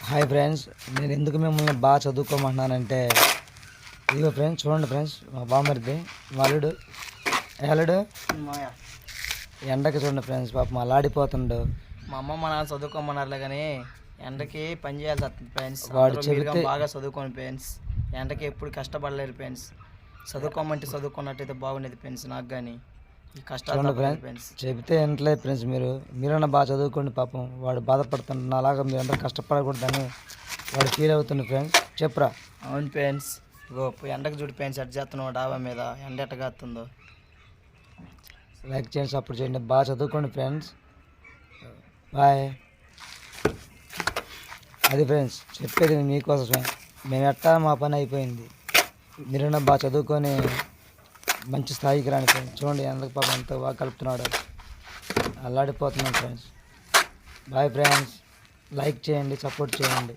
Hi friends, నేను ఎందుకు మిమ్మల్ని బాగా చదువుకోమంటున్నానంటే ఇదిగో ఫ్రెండ్స్, చూడండి ఫ్రెండ్స్, మా బామ్మరిది వాళ్ళుడు ఏలడు ఎండకి చూడండి ఫ్రెండ్స్, పాపం అలాడిపోతుండు. మా అమ్మ మా నాన్న చదువుకోమన్నారులే కానీ ఎండకి పని చేయాల్సి వస్తుంది ఫ్రెండ్స్. వాడు చెబితే బాగా చదువుకోండి ఫ్రెండ్స్, ఎండకి ఎప్పుడు కష్టపడలేరు ఫ్రెండ్స్. చదువుకోమంటే చదువుకున్నట్టయితే బాగుండేది ఫ్రెండ్స్. నాకు కానీ ఈ కష్టాలు ఫ్రెండ్స్ చెబితే వినట్లేదు ఫ్రెండ్స్. మీరన్నా బాగా చదువుకోండి. పాపం వాడు బాధపడుతుండ అలాగా మీరు అందరూ కష్టపడకూడదని వాడు ఫీల్ అవుతుంది ఫ్రెండ్స్. చెప్పురా. అవును ఫ్రెండ్స్, ఇగో ఎండకు చూడు ఫ్రెండ్స్, ఎట్ చేస్తున్నావు డాబా మీద ఎండ ఎట్టగాస్తుందో. లైక్ చేయండి, సపోర్ట్ చేయండి, బాగా చదువుకోండి ఫ్రెండ్స్. బాయ్. అది ఫ్రెండ్స్ చెప్పేది మీకోసమే. మేము ఎట్టా మా పని అయిపోయింది, మీరన్నా బాగా చదువుకొని మంచి స్థాయికి రాని ఫ్రెండ్స్. చూడండి ఎందుకు పాపం ఎంత బాగా కలుపుతున్నాడు, అల్లాడిపోతున్నాం ఫ్రెండ్స్. బాయ్ ఫ్రెండ్స్, లైక్ చేయండి, సపోర్ట్ చేయండి.